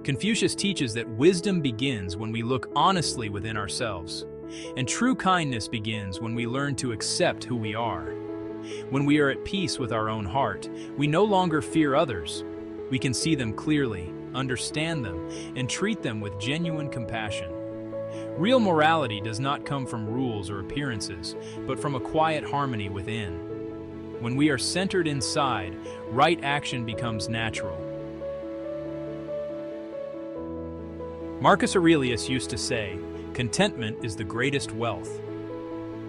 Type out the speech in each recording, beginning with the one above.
Confucius teaches that wisdom begins when we look honestly within ourselves, and true kindness begins when we learn to accept who we are. When we are at peace with our own heart, we no longer fear others. We can see them clearly, understand them, and treat them with genuine compassion. Real morality does not come from rules or appearances, but from a quiet harmony within. When we are centered inside, right action becomes natural. Marcus Aurelius used to say, "Contentment is the greatest wealth."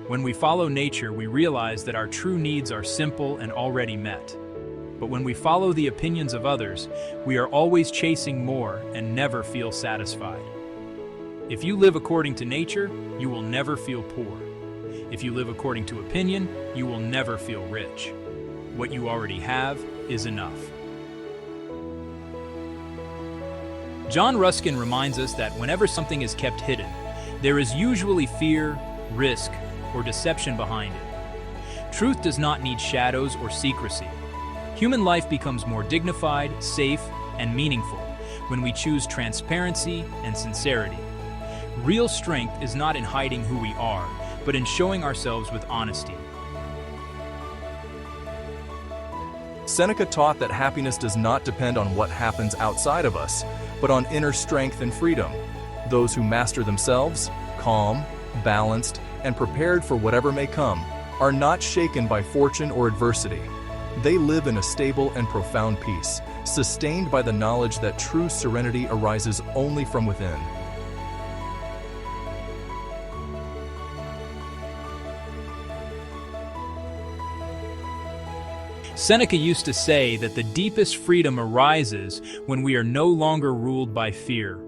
When we follow nature, we realize that our true needs are simple and already met. But when we follow the opinions of others, we are always chasing more and never feel satisfied. If you live according to nature, you will never feel poor. If you live according to opinion, you will never feel rich. What you already have is enough. John Ruskin reminds us that whenever something is kept hidden, there is usually fear, risk, or deception behind it. Truth does not need shadows or secrecy. Human life becomes more dignified, safe, and meaningful when we choose transparency and sincerity. Real strength is not in hiding who we are, but in showing ourselves with honesty. Seneca taught that happiness does not depend on what happens outside of us, but on inner strength and freedom. Those who master themselves, calm, balanced, and prepared for whatever may come, are not shaken by fortune or adversity. They live in a stable and profound peace, sustained by the knowledge that true serenity arises only from within. Seneca used to say that the deepest freedom arises when we are no longer ruled by fear.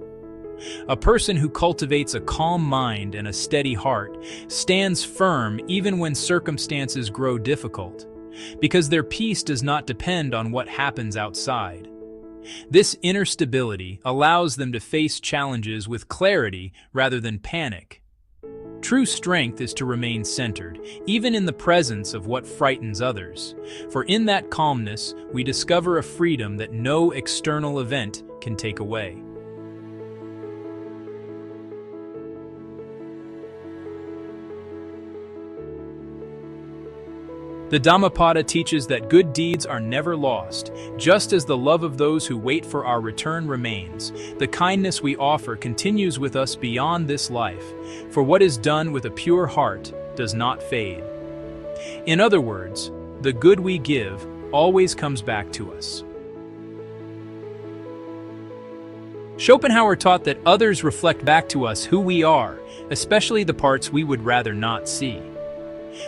A person who cultivates a calm mind and a steady heart stands firm even when circumstances grow difficult, because their peace does not depend on what happens outside. This inner stability allows them to face challenges with clarity rather than panic. True strength is to remain centered, even in the presence of what frightens others. For in that calmness, we discover a freedom that no external event can take away. The Dhammapada teaches that good deeds are never lost, just as the love of those who wait for our return remains. The kindness we offer continues with us beyond this life, for what is done with a pure heart does not fade. In other words, the good we give always comes back to us. Schopenhauer taught that others reflect back to us who we are, especially the parts we would rather not see.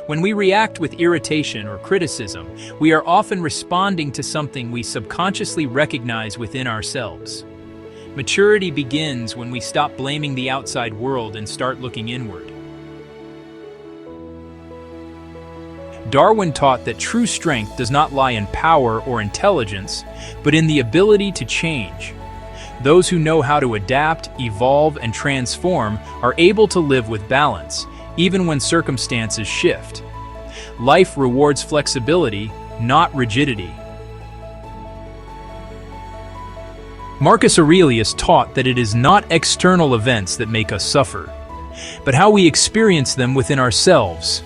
When we react with irritation or criticism, we are often responding to something we subconsciously recognize within ourselves. Maturity begins when we stop blaming the outside world and start looking inward. Darwin taught that true strength does not lie in power or intelligence, but in the ability to change. Those who know how to adapt, evolve, and transform are able to live with balance, even when circumstances shift. Life rewards flexibility, not rigidity. Marcus Aurelius taught that it is not external events that make us suffer, but how we experience them within ourselves.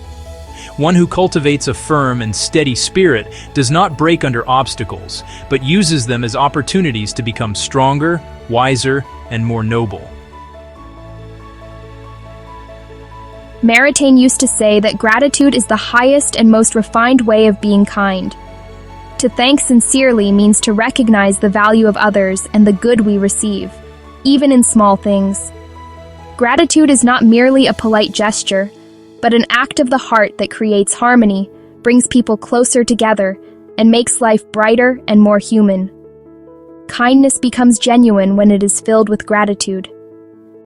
One who cultivates a firm and steady spirit does not break under obstacles, but uses them as opportunities to become stronger, wiser, and more noble. Maritain used to say that gratitude is the highest and most refined way of being kind. To thank sincerely means to recognize the value of others and the good we receive, even in small things. Gratitude is not merely a polite gesture, but an act of the heart that creates harmony, brings people closer together, and makes life brighter and more human. Kindness becomes genuine when it is filled with gratitude.